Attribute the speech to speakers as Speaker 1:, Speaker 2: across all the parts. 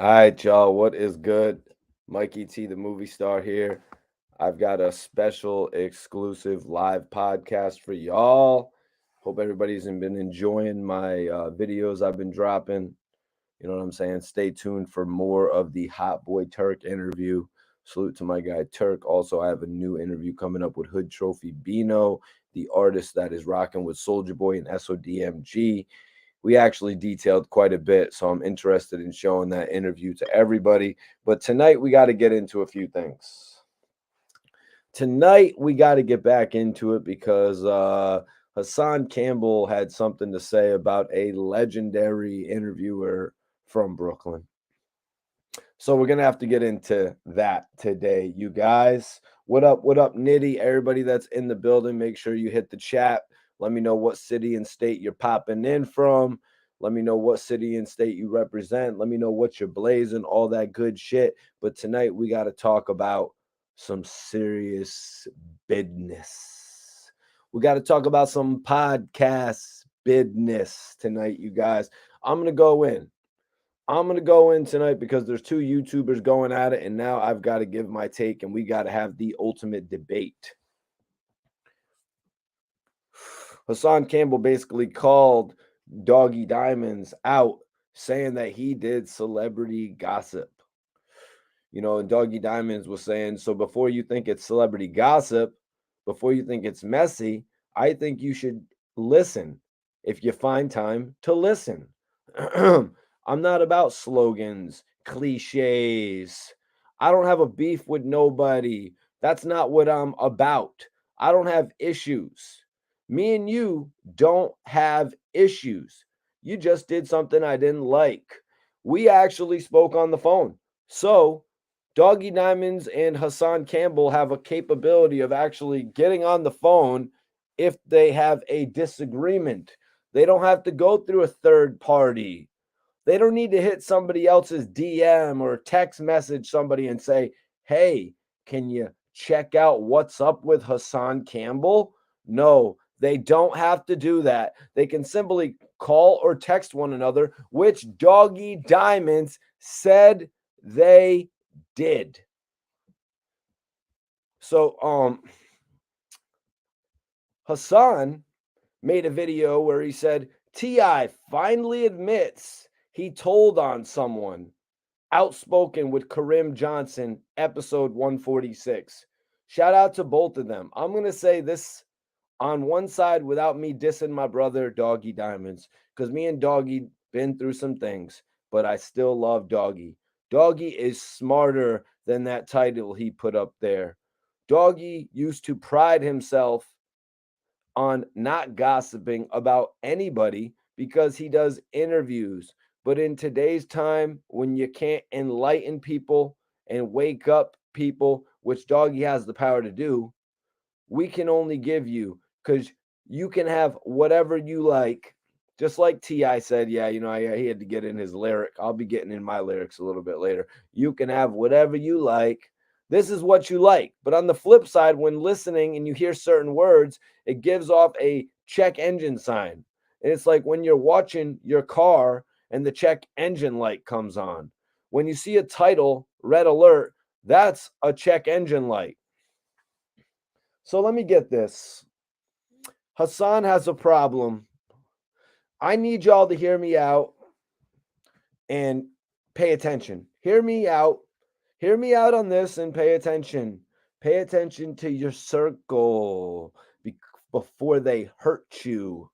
Speaker 1: All right, y'all. What is good? Mikey T, the movie star here. I've got a special exclusive live podcast for y'all. Hope everybody's been enjoying my videos I've been dropping. You know what I'm saying? Stay tuned for more of the Hot Boy Turk interview. Salute to my guy Turk. Also, I have a new interview coming up with Hood Trophy Bino, the artist that is rocking with Soldier Boy and SODMG. We actually detailed quite a bit, so I'm interested in showing that interview to everybody. But tonight we got to get into a few things. Tonight we got to get back into it because Hassan Campbell had something to say about a legendary interviewer from Brooklyn. So we're gonna have to get into that today, you guys. What up? What up, Nitty? Everybody that's in the building, make sure you hit the chat. Let me know what city and state you're popping in from. Let me know what city and state you represent. Let me know what you're blazing, all that good shit. But tonight we got to talk about some serious business. We got to talk about some podcast business tonight, you guys. I'm going to go in. I'm going to go in tonight because there's two YouTubers going at it, and now I've got to give my take, and we got to have the ultimate debate. Hassan Campbell basically called Doggie Diamonds out, saying that he did celebrity gossip. You know, and Doggie Diamonds was saying, so before you think it's celebrity gossip, before you think it's messy, I think you should listen if you find time to listen. I'm not about slogans, cliches. I don't have a beef with nobody. That's not what I'm about. I don't have issues. Me and you don't have issues. You just did something I didn't like. We actually spoke on the phone. So, Doggie Diamonds and Hassan Campbell have a capability of actually getting on the phone if they have a disagreement. They don't have to go through a third party. They don't need to hit somebody else's DM or text message somebody and say, hey, can you check out what's up with Hassan Campbell? No, they don't have to do that. They can simply call or text one another, which Doggie Diamonds said they did. So, Hassan made a video where he said, T.I. finally admits he told on someone. Outspoken with Karim Johnson, episode 146. Shout out to both of them. I'm going to say this on one side without me dissing my brother, Doggie Diamonds, because me and Doggie been through some things, but I still love Doggie. Doggie is smarter than that title he put up there. Doggie used to pride himself on not gossiping about anybody because he does interviews. But in today's time, when you can't enlighten people and wake up people, which Doggy has the power to do, we can only give you because you can have whatever you like. Just like T.I. said, yeah, he had to get in his lyric. I'll be getting in my lyrics a little bit later. You can have whatever you like. This is what you like. But on the flip side, when listening and you hear certain words, it gives off a check engine sign. And it's like when you're watching your car and the check engine light comes on. When you see a title, red alert, that's a check engine light. So let me get this. Hassan has a problem. I need y'all to hear me out and pay attention. Hear me out. Hear me out on this and pay attention. Pay attention to your circle before they hurt you.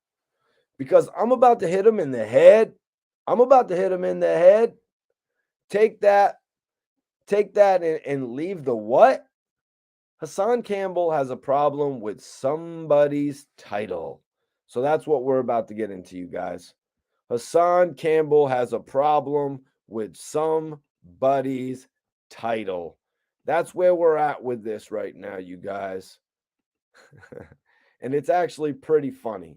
Speaker 1: Because I'm about to hit them in the head. I'm about to hit them in the head. Take that and leave the what? Hassan Campbell has a problem with somebody's title. So that's what we're about to get into, you guys. Hassan Campbell has a problem with somebody's title. That's where we're at with this right now, you guys. And it's actually pretty funny.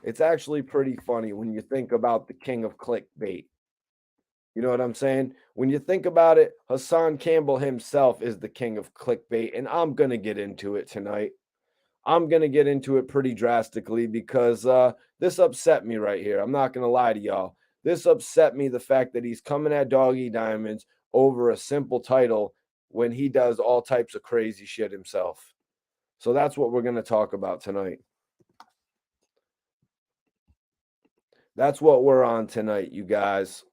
Speaker 1: It's actually pretty funny when you think about the king of clickbait. You know what I'm saying? When you think about it, Hassan Campbell himself is the king of clickbait, and I'm going to get into it tonight. I'm going to get into it pretty drastically because this upset me right here. I'm not going to lie to y'all. This upset me, the fact that he's coming at Doggy Diamonds over a simple title when he does all types of crazy shit himself. So that's what we're going to talk about tonight. That's what we're on tonight, you guys.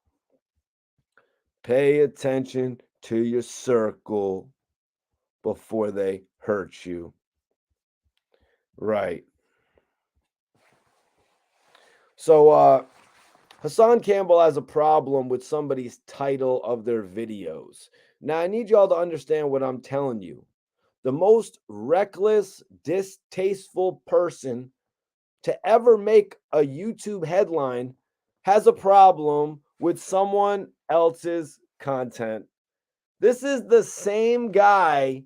Speaker 1: Pay attention to your circle before they hurt you. Right. So, Hassan Campbell has a problem with somebody's title of their videos. Now, I need y'all to understand what I'm telling you. The most reckless, distasteful person to ever make a YouTube headline has a problem with someone else's content. This is the same guy,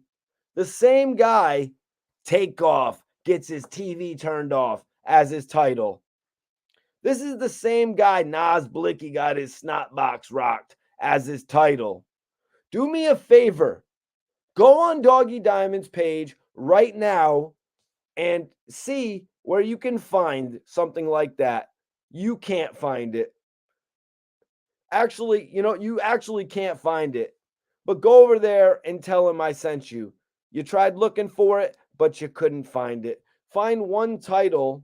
Speaker 1: Takeoff gets his TV turned off as his title. This is the same guy, Nas Blicky, got his snot box rocked as his title. Do me a favor. Go on Doggy Diamond's page right now and see where you can find something like that. You can't find it. Actually, you actually can't find it. But go over there and tell him I sent you. You tried looking for it, but you couldn't find it. Find one title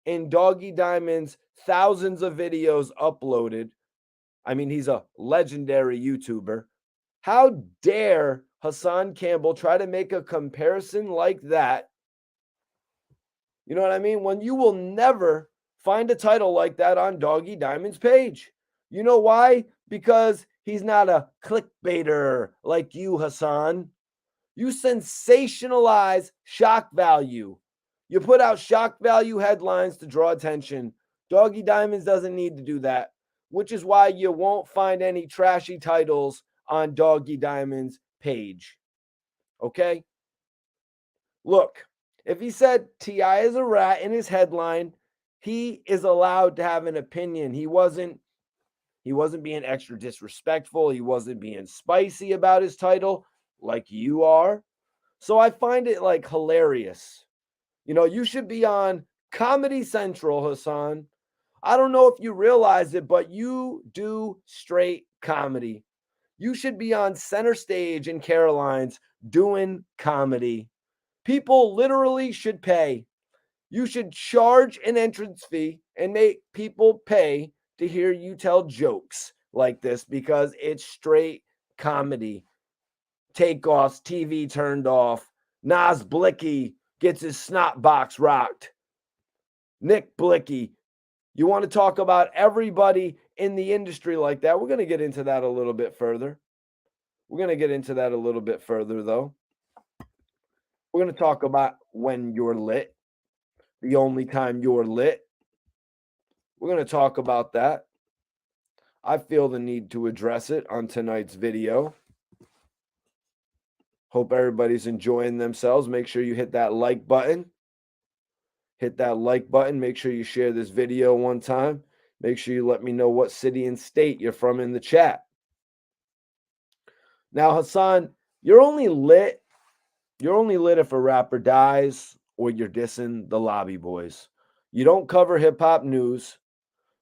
Speaker 1: in Doggy Diamond's thousands of videos uploaded. I mean, he's a legendary YouTuber. How dare Hassan Campbell try to make a comparison like that? You know what I mean? When you will never find a title like that on Doggy Diamond's page. You know why? Because he's not a clickbaiter like you, Hassan. You sensationalize shock value. You put out shock value headlines to draw attention. Doggy Diamonds doesn't need to do that, which is why you won't find any trashy titles on Doggy Diamond's page. Okay? Look, if he said T.I. is a rat in his headline, he is allowed to have an opinion. He wasn't being extra disrespectful. He wasn't being spicy about his title like you are. So I find it like hilarious. You should be on Comedy Central, Hassan. I don't know if you realize it, but you do straight comedy. You should be on Center Stage in Caroline's doing comedy. People literally should pay. You should charge an entrance fee and make people pay to hear you tell jokes like this because it's straight comedy. Takeoff's TV turned off. Nas Blicky gets his snot box rocked. Nick Blicky. You want to talk about everybody in the industry like that? We're going to get into that a little bit further. Though. We're going to talk about when you're lit, the only time you're lit. We're going to talk about that. I feel the need to address it on tonight's video. Hope everybody's enjoying themselves. Make sure you hit that like button. Make sure you share this video one time. Make sure you let me know what city and state you're from in the chat. Now, Hassan, you're only lit if a rapper dies or you're dissing the Lobby Boys. You don't cover hip-hop news.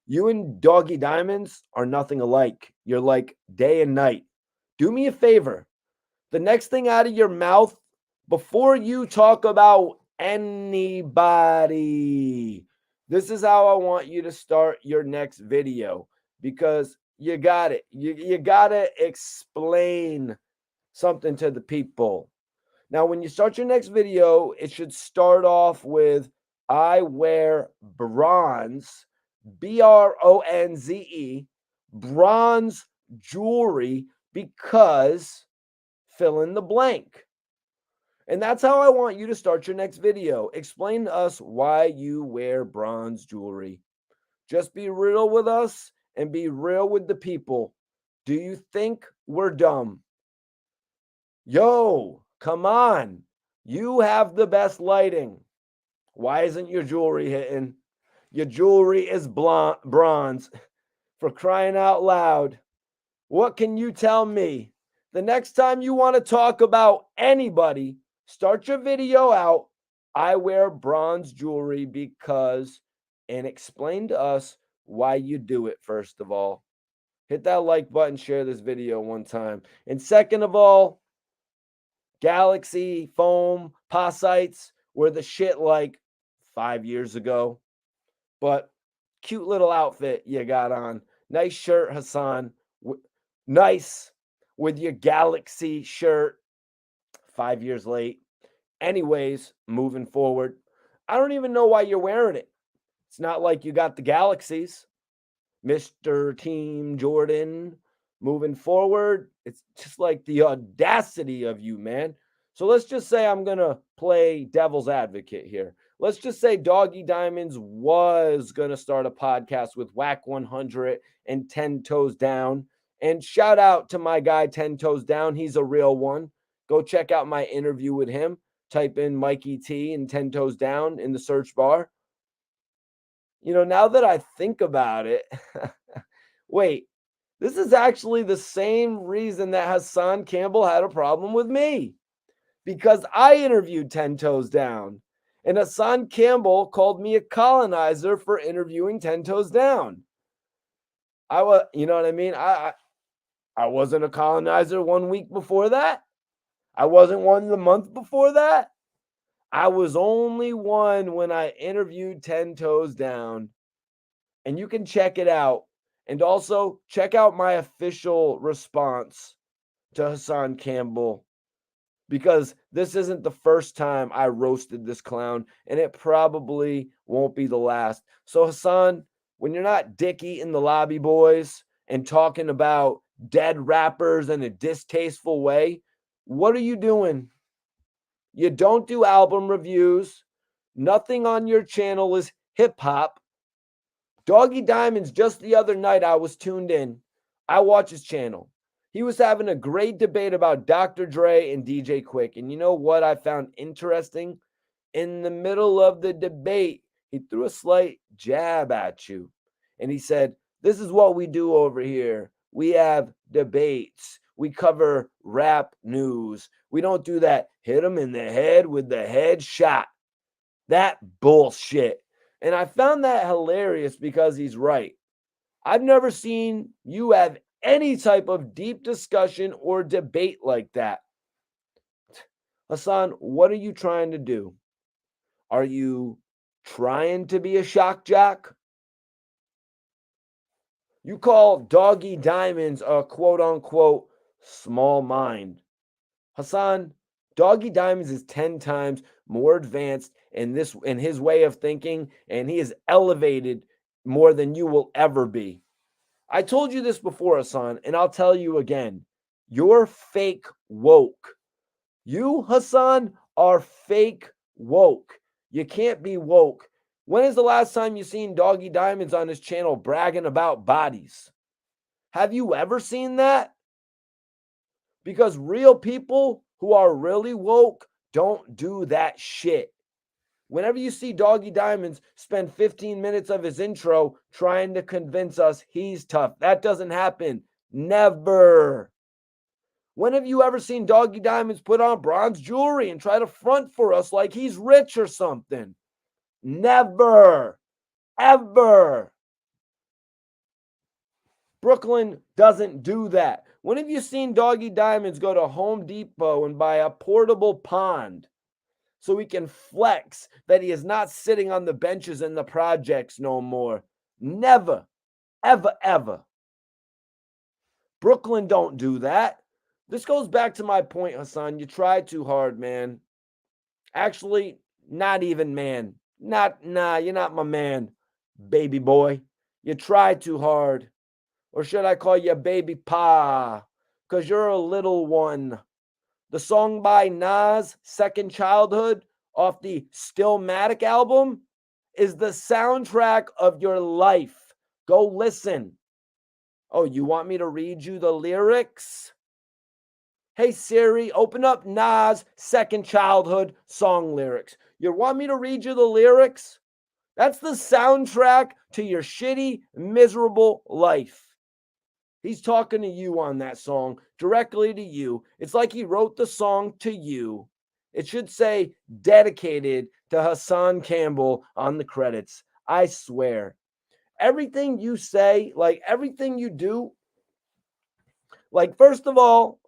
Speaker 1: You and Doggy Diamonds are nothing alike. You're like day and night. Do me a favor. The next thing out of your mouth, before you talk about anybody, this is how I want you to start your next video, because you got it. You got to explain something to the people. Now, when you start your next video, it should start off with, I wear bronze, BRONZE, bronze jewelry because fill in the blank. And that's how I want you to start your next video. Explain to us why you wear bronze jewelry. Just be real with us and be real with the people. Do you think we're dumb? Yo, come on. You have the best lighting. Why isn't your jewelry hitting? Your jewelry is bronze. For crying out loud. What can you tell me? The next time you want to talk about anybody, start your video out, I wear bronze jewelry because, and explain to us why you do it, first of all. Hit that like button, share this video one time. And second of all, Galaxy foam posites were the shit like 5 years ago. But cute little outfit you got on. Nice shirt, Hassan. Nice with your Galaxy shirt. 5 years late. Anyways, moving forward, I don't even know why you're wearing it. It's not like you got the Galaxies. Mr. Team Jordan. Moving forward, it's just like the audacity of you, man. So let's just say I'm going to play devil's advocate here. Let's just say Doggy Diamonds was going to start a podcast with Whack 100 and 10 Toes Down. And shout out to my guy, 10 Toes Down. He's a real one. Go check out my interview with him. Type in Mikey T and 10 Toes Down in the search bar. Now that I think about it, wait, this is actually the same reason that Hassan Campbell had a problem with me, because I interviewed 10 Toes Down, and Hassan Campbell called me a colonizer for interviewing 10 Toes Down. You know what I mean? I wasn't a colonizer 1 week before that. I wasn't one the month before that. I was only one when I interviewed 10 Toes Down, and you can check it out. And also check out my official response to Hassan Campbell, because this isn't the first time I roasted this clown, and it probably won't be the last. So Hassan, when you're not dick eating the lobby boys and talking about dead rappers in a distasteful way, what are you doing? You don't do album reviews. Nothing on your channel is hip hop. Doggy Diamonds, just the other night, I was tuned in. I watch his channel. He was having a great debate about Dr. Dre and DJ Quick. And you know what I found interesting? In the middle of the debate, he threw a slight jab at you. And he said, "This is what we do over here. We have debates. We cover rap news. We don't do that hit him in the head with the headshot. That bullshit." And I found that hilarious because he's right. I've never seen you have any type of deep discussion or debate like that. Hassan, what are you trying to do? Are you trying to be a shock jock? You call Doggy Diamonds a quote unquote small mind. Hassan, Doggy Diamonds is 10 times more advanced in his way of thinking, and he is elevated more than you will ever be. I told you this before, Hassan, and I'll tell you again. You're fake woke. You, Hassan, are fake woke. You can't be woke. When is the last time you seen Doggy Diamonds on his channel bragging about bodies? Have you ever seen that? Because real people who are really woke don't do that shit. Whenever you see Doggy Diamonds spend 15 minutes of his intro trying to convince us he's tough, that doesn't happen. Never. When have you ever seen Doggy Diamonds put on bronze jewelry and try to front for us like he's rich or something? Never. Ever. Brooklyn doesn't do that. When have you seen Doggy Diamonds go to Home Depot and buy a portable pond so he can flex that he is not sitting on the benches in the projects no more? Never, ever, ever. Brooklyn don't do that. This goes back to my point, Hassan. You try too hard, man. Actually, not even, man. You're not my man, baby boy. You try too hard. Or should I call you baby pa? Because you're a little one. The song by Nas, Second Childhood, off the Stillmatic album, is the soundtrack of your life. Go listen. Oh, you want me to read you the lyrics? Hey Siri, open up Nas' Second Childhood song lyrics. You want me to read you the lyrics? That's the soundtrack to your shitty, miserable life. He's talking to you on that song, directly to you. It's like he wrote the song to you. It should say dedicated to Hassan Campbell on the credits. I swear. everything you say, like everything you do, like first of all,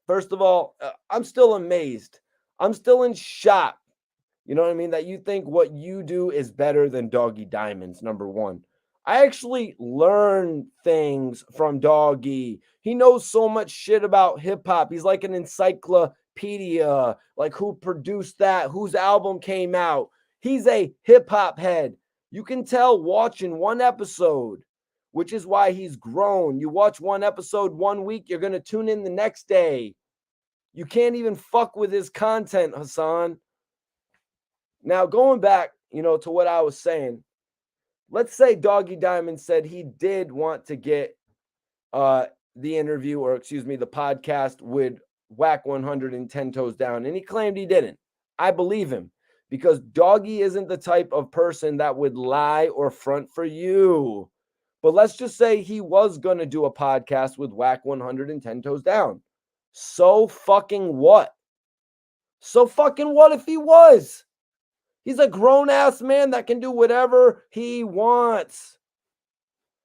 Speaker 1: I'm still amazed. I'm still in shock. You know what I mean? That you think what you do is better than Doggy Diamonds, number one. I actually learn things from Doggy. He knows so much shit about hip hop. He's like an encyclopedia, like who produced that, whose album came out. He's a hip hop head. You can tell watching one episode, which is why he's grown. You watch one episode 1 week, you're going to tune in the next day. You can't even fuck with his content, Hassan. Now, going back, to what I was saying, let's say Doggy Diamond said he did want to get the interview, or excuse me, the podcast with Whack 110 Toes Down, and he claimed he didn't. I believe him because Doggy isn't the type of person that would lie or front for you. But let's just say he was going to do a podcast with Whack 110 Toes Down. So fucking what? So fucking what if he was? He's a grown-ass man that can do whatever he wants.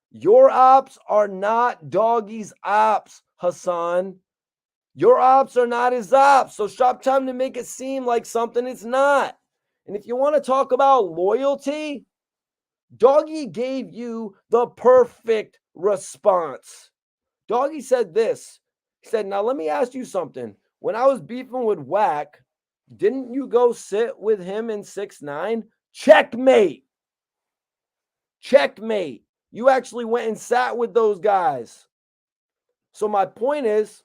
Speaker 1: Your ops are not Doggy's ops, Hassan. Your ops are not his ops. So stop trying to make it seem like something it's not. And if you want to talk about loyalty, Doggy gave you the perfect response. Doggy said this. He said, now let me ask you something. When I was beefing with Whack, didn't you go sit with him in 6ix9ine? Checkmate. Checkmate. You actually went and sat with those guys. So my point is,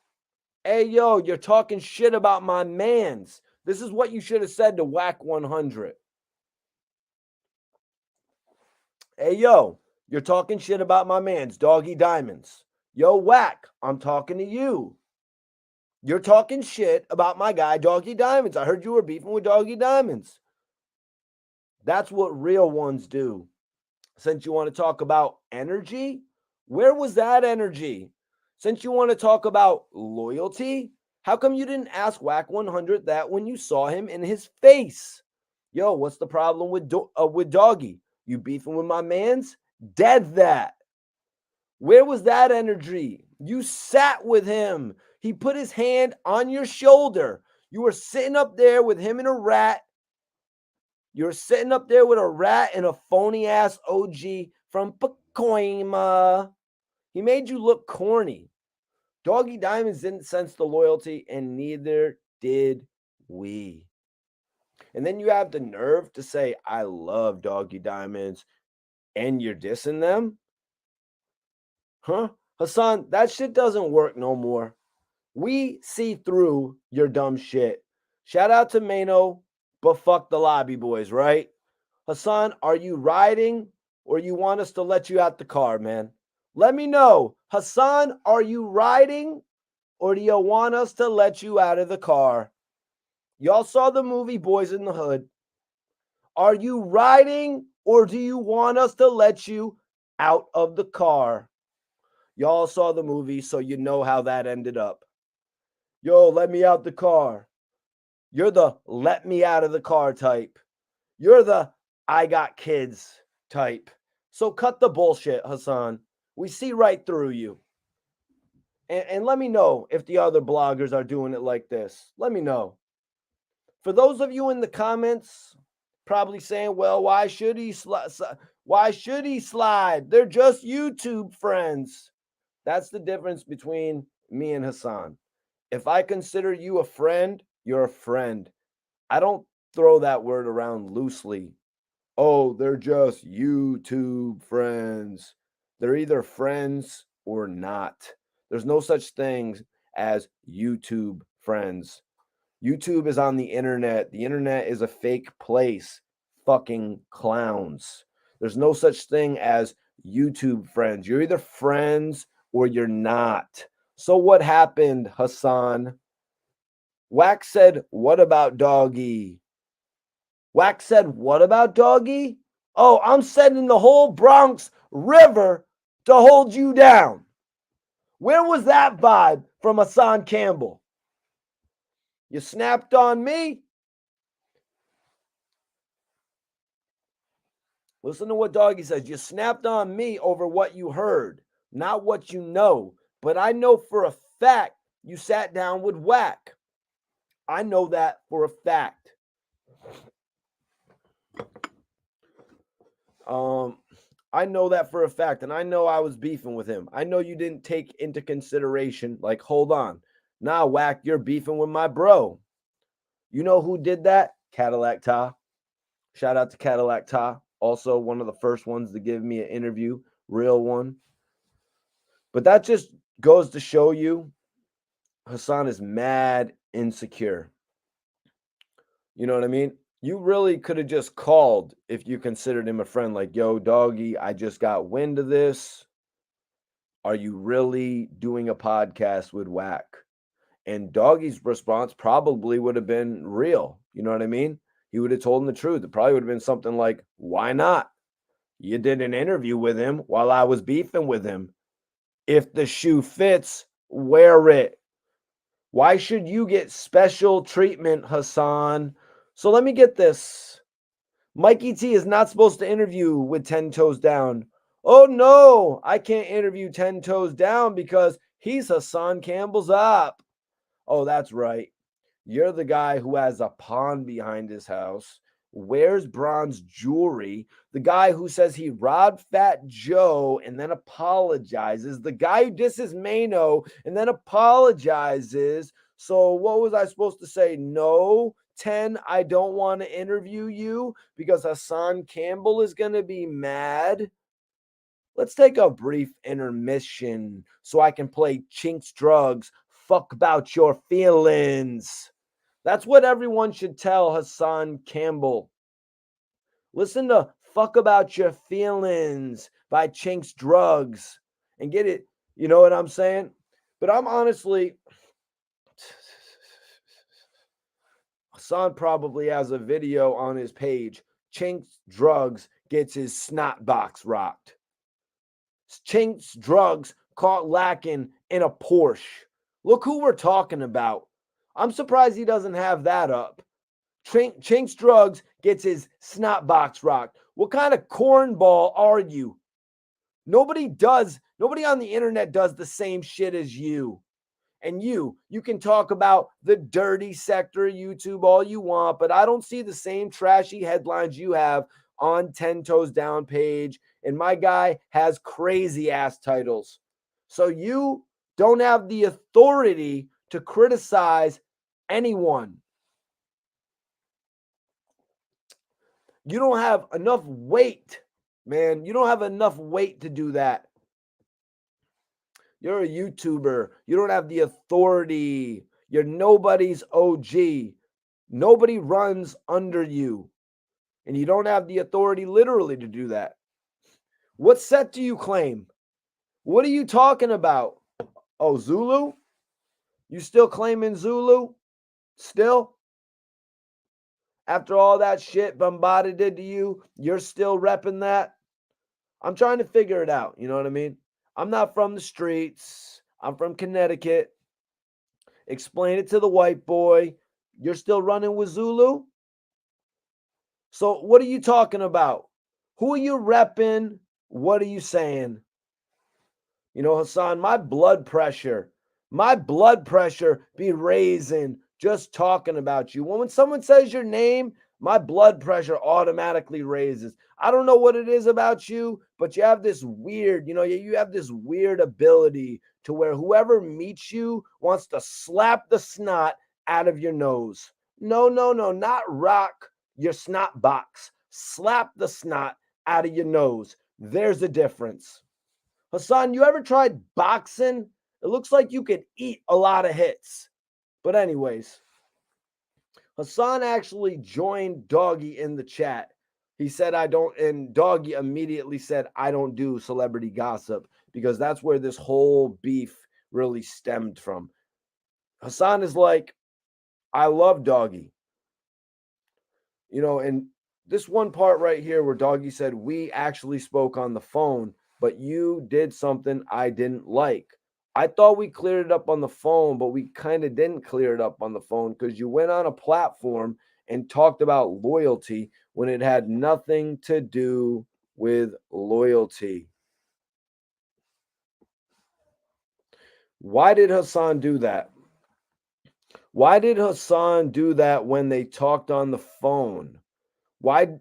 Speaker 1: hey, yo, you're talking shit about my mans. This is what you should have said to Whack 100. Hey, yo, you're talking shit about my mans, Doggy Diamonds. Yo, Whack, I'm talking to you. You're talking shit about my guy, Doggy Diamonds. I heard you were beefing with Doggy Diamonds. That's what real ones do. Since you want to talk about energy, where was that energy? Since you want to talk about loyalty, how come you didn't ask Whack 100 that when you saw him in his face? Yo, what's the problem with Doggy? You beefing with my mans? Dead that. Where was that energy? You sat with him. He put his hand on your shoulder. You were sitting up there with him and a rat. You're sitting up there with a rat and a phony ass OG from Pacoima. He made you look corny. Doggy Diamonds didn't sense the loyalty, and neither did we. And then you have the nerve to say, I love Doggy Diamonds, and you're dissing them? Huh? Hassan, that shit doesn't work no more. We see through your dumb shit. Shout out to Maino, but fuck the lobby boys, right? Hassan, are you riding or you want us to let you out the car, man? Let me know. Hassan, are you riding or do you want us to let you out of the car? Y'all saw the movie Boys in the Hood. Are you riding or do you want us to let you out of the car? Y'all saw the movie, so you know how that ended up. Yo, let me out the car. You're the let me out of the car type. You're the I got kids type. So cut the bullshit, Hassan. We see right through you. And let me know if the other bloggers are doing it like this. Let me know. For those of you in the comments probably saying, well, why should he slide? They're just YouTube friends. That's the difference between me and Hassan. If I consider you a friend, you're a friend. I don't throw that word around loosely. Oh, they're just YouTube friends. They're either friends or not. There's no such thing as YouTube friends. YouTube is on the internet. The internet is a fake place. Fucking clowns. There's no such thing as YouTube friends. You're either friends or you're not. So what happened, Hassan? Whack said, what about Doggy? Whack said, what about Doggy? Oh, I'm sending the whole Bronx River to hold you down. Where was that vibe from Hassan Campbell? You snapped on me? Listen to what Doggie says. You snapped on me over what you heard, not what you know. But I know for a fact you sat down with Whack. I know that for a fact. I know that for a fact, and I know I was beefing with him. I know you didn't take into consideration, like, hold on. Nah, Whack, you're beefing with my bro. You know who did that? Cadillac Ta. Shout out to Cadillac Ta. Also, one of the first ones to give me an interview, real one. But that just goes to show you Hassan is mad insecure. You know what I mean? You really could have just called if you considered him a friend, like, yo, Doggie, I just got wind of this. Are you really doing a podcast with Whack? And Doggie's response probably would have been real. You know what I mean? He would have told him the truth. It probably would have been something like, why not? You did an interview with him while I was beefing with him. If the shoe fits, wear it. Why should you get special treatment, Hassan? So let me get this. Mikey T is not supposed to interview with 10 Toes Down. Oh no, I can't interview 10 Toes Down because he's Hassan Campbell's op. Oh, that's right. You're the guy who has a pond behind his house, wears bronze jewelry, the guy who says he robbed Fat Joe and then apologizes, the guy who disses Maino and then apologizes. So, what was I supposed to say? No, 10, I don't want to interview you because Hassan Campbell is going to be mad. Let's take a brief intermission so I can play Chinks Drugs. Fuck about your feelings. That's what everyone should tell Hassan Campbell. Listen to Fuck About Your Feelings by Chinks Drugs and get it. You know what I'm saying? But I'm honestly, Hassan probably has a video on his page. Chinks Drugs gets his snot box rocked. Chinks Drugs caught lacking in a Porsche. Look who we're talking about. I'm surprised he doesn't have that up. Chinks Drugs gets his snot box rocked. What kind of cornball are you? Nobody on the internet does the same shit as you. And you can talk about the dirty sector of YouTube all you want, but I don't see the same trashy headlines you have on 10 Toes Down page. And my guy has crazy ass titles. So you don't have the authority to criticize anyone. You don't have enough weight, man. You don't have enough weight to do that. You're a YouTuber. You don't have the authority. You're nobody's OG. Nobody runs under you. And you don't have the authority literally to do that. What set do you claim? What are you talking about? Oh, Zulu? You still claiming Zulu? Still? After all that shit Bombada did to you, you're still repping that? I'm trying to figure it out. You know what I mean? I'm not from the streets. I'm from Connecticut. Explain it to the white boy. You're still running with Zulu? So what are you talking about? Who are you repping? What are you saying? You know, Hassan, my blood pressure be raising just talking about you. When someone says your name, my blood pressure automatically raises. I don't know what it is about you, but you have this weird, you have this weird ability to where whoever meets you wants to slap the snot out of your nose. No, not rock your snot box. Slap the snot out of your nose. There's a difference. Hassan, you ever tried boxing? It looks like you could eat a lot of hits. But anyways, Hassan actually joined Doggie in the chat. He said, I don't, and Doggie immediately said, I don't do celebrity gossip because that's where this whole beef really stemmed from. Hassan is like, I love Doggie. And this one part right here where Doggie said, we actually spoke on the phone, but you did something I didn't like. I thought we cleared it up on the phone, but we kind of didn't clear it up on the phone because you went on a platform and talked about loyalty when it had nothing to do with loyalty. Why did Hassan do that? Why did Hassan do that when they talked on the phone? Why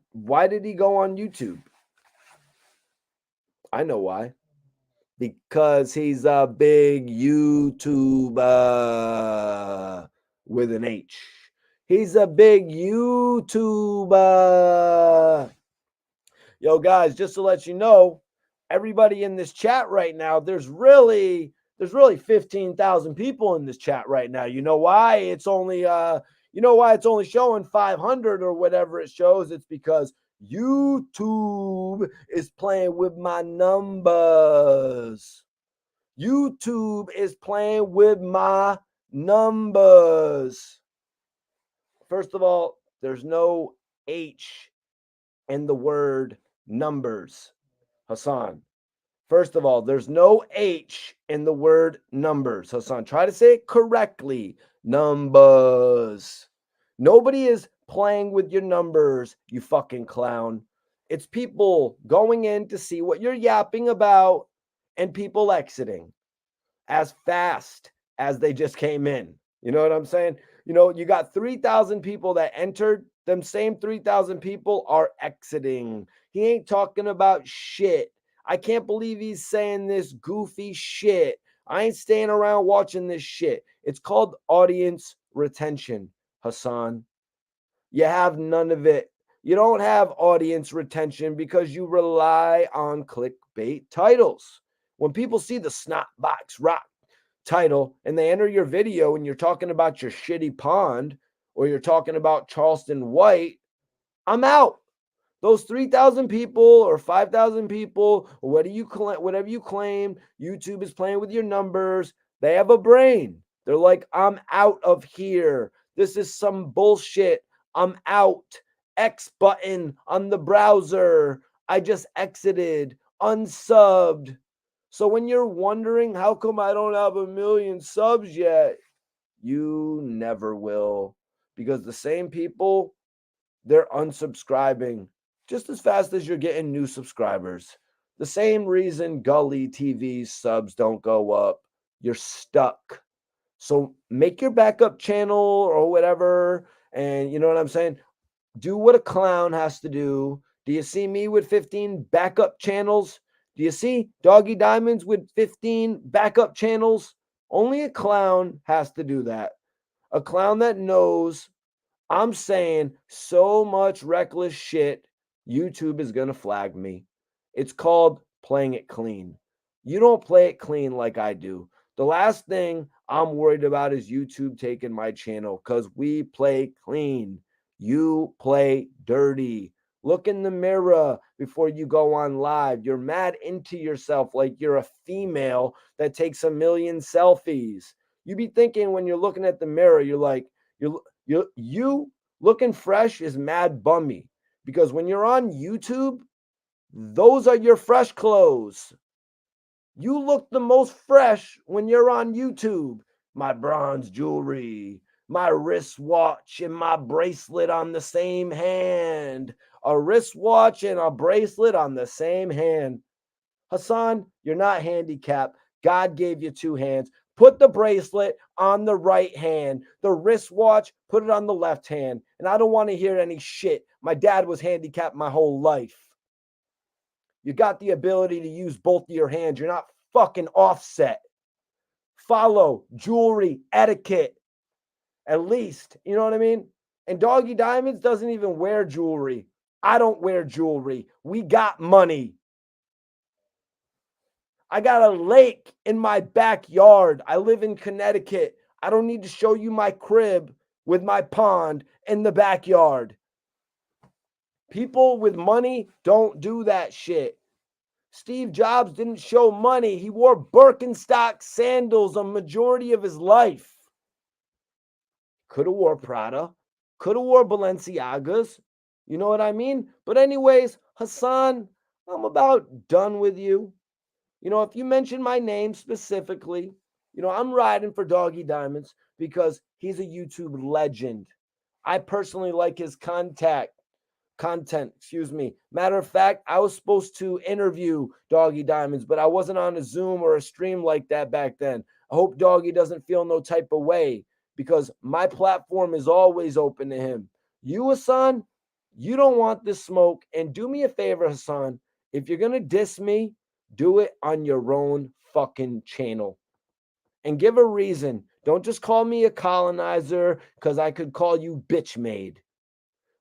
Speaker 1: did he go on YouTube? I know why. Because he's a big YouTuber with an H. He's a big YouTuber. Yo, guys, just to let you know, everybody in this chat right now, there's really 15,000 people in this chat right now. You know why? It's only showing 500 or whatever it shows. It's because YouTube is playing with my numbers. YouTube is playing with my numbers. First of all, there's no H in the word numbers, Hassan. First of all, there's no H in the word numbers, Hassan. Try to say it correctly. Numbers. Nobody is playing with your numbers, you fucking clown. It's people going in to see what you're yapping about and people exiting as fast as they just came in. You know what I'm saying? You got 3,000 people that entered. Them same 3,000 people are exiting. He ain't talking about shit. I can't believe he's saying this goofy shit. I ain't staying around watching this shit. It's called audience retention, Hassan. You have none of it. You don't have audience retention because you rely on clickbait titles. When people see the Snotbox Rock title and they enter your video and you're talking about your shitty pond or you're talking about Charleston White, I'm out. Those 3,000 people or 5,000 people or whatever you claim, YouTube is playing with your numbers. They have a brain. They're like, I'm out of here. This is some bullshit. I'm out. X button on the browser. I just exited, unsubbed. So when you're wondering, how come I don't have 1,000,000 subs yet? You never will. Because the same people, they're unsubscribing just as fast as you're getting new subscribers. The same reason Gully TV's subs don't go up. You're stuck. So make your backup channel or whatever. And you know what I'm saying? Do what a clown has to do. Do you see me with 15 backup channels? Do you see Doggy Diamonds with 15 backup channels? Only a clown has to do that. A clown that knows I'm saying so much reckless shit, YouTube is going to flag me. It's called playing it clean. You don't play it clean like I do. The last thing I'm worried about is YouTube taking my channel because we play clean. You play dirty. Look in the mirror before you go on live. You're mad into yourself like you're a female that takes 1,000,000 selfies. You be thinking when you're looking at the mirror, you're like, you looking fresh is mad bummy because when you're on YouTube, those are your fresh clothes. You look the most fresh when you're on YouTube. My bronze jewelry, my wristwatch, and my bracelet on the same hand. A wristwatch and a bracelet on the same hand. Hassan, you're not handicapped. God gave you two hands. Put the bracelet on the right hand, the wristwatch, put it on the left hand. And I don't want to hear any shit. My dad was handicapped my whole life. You got the ability to use both of your hands. You're not fucking offset. Follow jewelry etiquette, at least. You know what I mean? And Doggy Diamonds doesn't even wear jewelry. I don't wear jewelry. We got money. I got a lake in my backyard. I live in Connecticut. I don't need to show you my crib with my pond in the backyard. People with money don't do that shit. Steve Jobs didn't show money. He wore Birkenstock sandals a majority of his life. Could have wore Prada. Could have wore Balenciagas. You know what I mean? But anyways, Hassan, I'm about done with you. If you mention my name specifically, I'm riding for Doggy Diamonds because he's a YouTube legend. I personally like his contact. content, excuse me. Matter of fact, I was supposed to interview Doggie Diamonds, but I wasn't on a Zoom or a stream like that back then. I hope Doggie doesn't feel no type of way because my platform is always open to him. You, Hassan, you don't want this smoke. And do me a favor, Hassan. If you're going to diss me, do it on your own fucking channel. And give a reason. Don't just call me a colonizer because I could call you bitch made.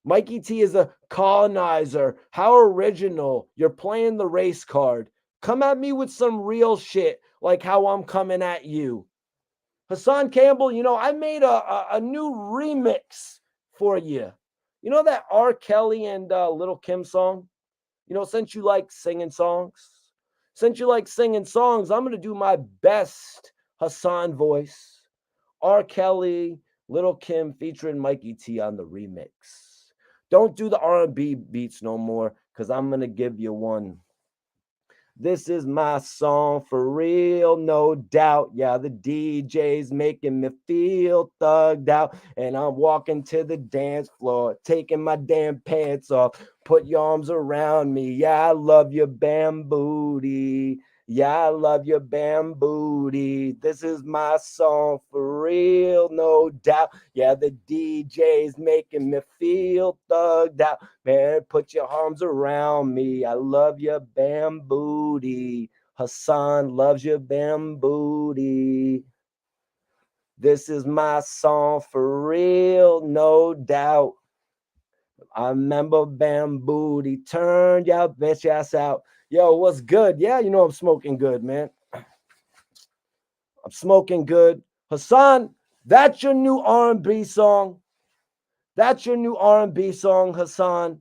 Speaker 1: Mikey T is a colonizer. How original. You're playing the race card. Come at me with some real shit like how I'm coming at you. Hassan Campbell, I made a new remix for you. You know that R. Kelly and Little Kim song? Since you like singing songs, I'm going to do my best Hassan voice. R. Kelly, Little Kim featuring Mikey T on the remix. Don't do the R&B beats no more because I'm going to give you one. This is my song for real, no doubt. Yeah, the DJ's making me feel thugged out. And I'm walking to the dance floor, taking my damn pants off. Put your arms around me. Yeah, I love your bambooty. Yeah, I love your bambooty. This is my song for real, no doubt. Yeah, the DJ's making me feel thugged out. Man, put your arms around me. I love your bambooty. Hassan loves your bambooty. This is my song for real, no doubt. I remember bambooty. Turn your bitch ass out. Yo, what's good? Yeah, I'm smoking good, man. I'm smoking good. Hassan, that's your new R&B song. That's your new R&B song, Hassan.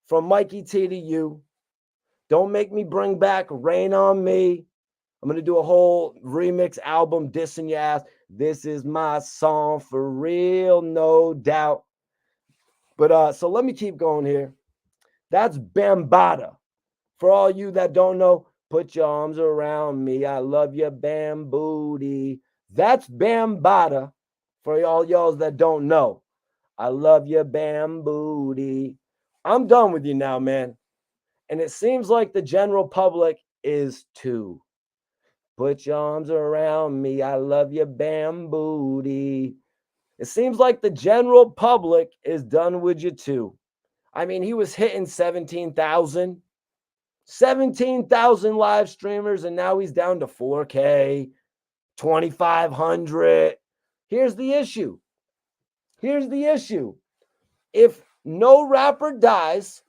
Speaker 1: From Mikey T to you. Don't make me bring back Rain on Me. I'm going to do a whole remix album dissing your ass. This is my song for real, no doubt. But so let me keep going here. That's Bambata. For all you that don't know, put your arms around me. I love your bambooty. That's Bambata. For all y'all that don't know, I love your bambooty. I'm done with you now, man. And it seems like the general public is too. Put your arms around me. I love your bambooty. It seems like the general public is done with you too. I mean, he was hitting 17,000 live streamers, and now he's down to 4K, 2,500. Here's the issue. If no rapper dies,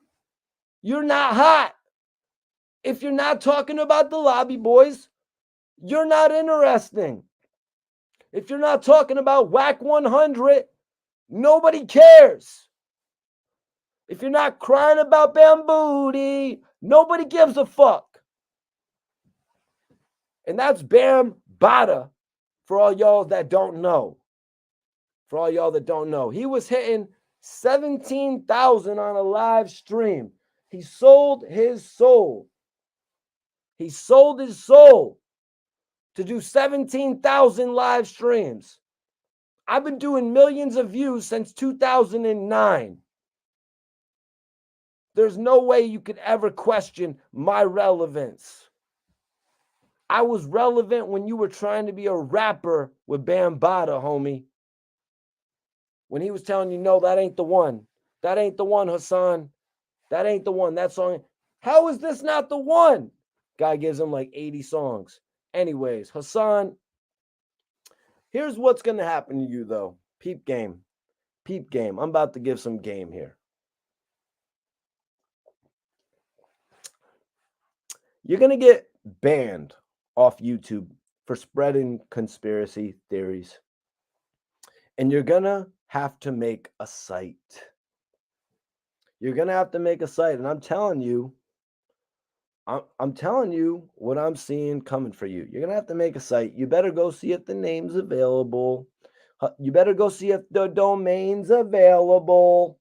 Speaker 1: you're not hot. If you're not talking about the lobby boys, you're not interesting. If you're not talking about Whack 100, nobody cares. If you're not crying about Bambooty, nobody gives a fuck. And that's Bam Bada for all y'all that don't know. He was hitting 17,000 on a live stream. He sold his soul. To do 17,000 live streams. I've been doing millions of views since 2009. There's no way you could ever question my relevance. I was relevant when you were trying to be a rapper with Bambata, homie. When he was telling you, no, that ain't the one. That ain't the one, Hassan. That ain't the one. That song. How is this not the one? Guy gives him like 80 songs. Anyways, Hassan, here's what's going to happen to you, though. Peep game. I'm about to give some game here. You're going to get banned off YouTube for spreading conspiracy theories. And you're going to have to make a site. And I'm telling you what I'm seeing coming for you. You're going to have to make a site. You better go see if the name's available. You better go see if the domain's available.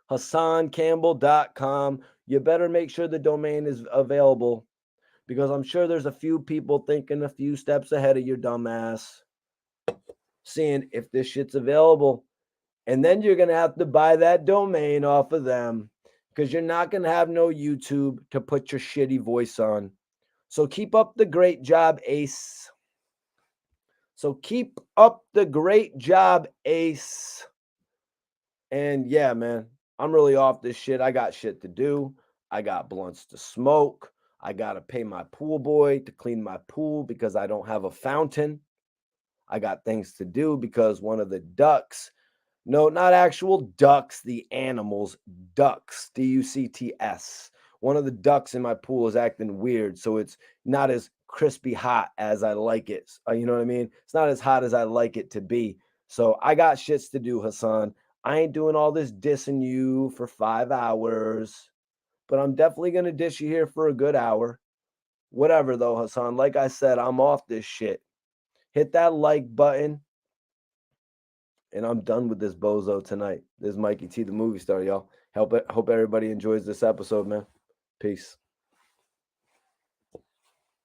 Speaker 1: HassanCampbell.com. You better make sure the domain is available because I'm sure there's a few people thinking a few steps ahead of your dumbass, seeing if this shit's available. And then you're going to have to buy that domain off of them because you're not going to have no YouTube to put your shitty voice on. So keep up the great job, Ace. So keep up the great job, Ace. And yeah, man, I'm really off this shit. I got shit to do. I got blunts to smoke. I got to pay my pool boy to clean my pool because I don't have a fountain. I got things to do because one of the ducks, no, not actual ducks, the animals, ducks, Ducts. One of the ducks in my pool is acting weird, so it's not as crispy hot as I like it. You know what I mean? It's not as hot as I like it to be. So I got shits to do, Hassan. I ain't doing all this dissing you for 5 hours, but I'm definitely going to dish you here for a good hour. Whatever, though, Hassan. Like I said, I'm off this shit. Hit that like button. And I'm done with this bozo tonight. This is Mikey T, the movie star, y'all. Hope everybody enjoys this episode, man. Peace.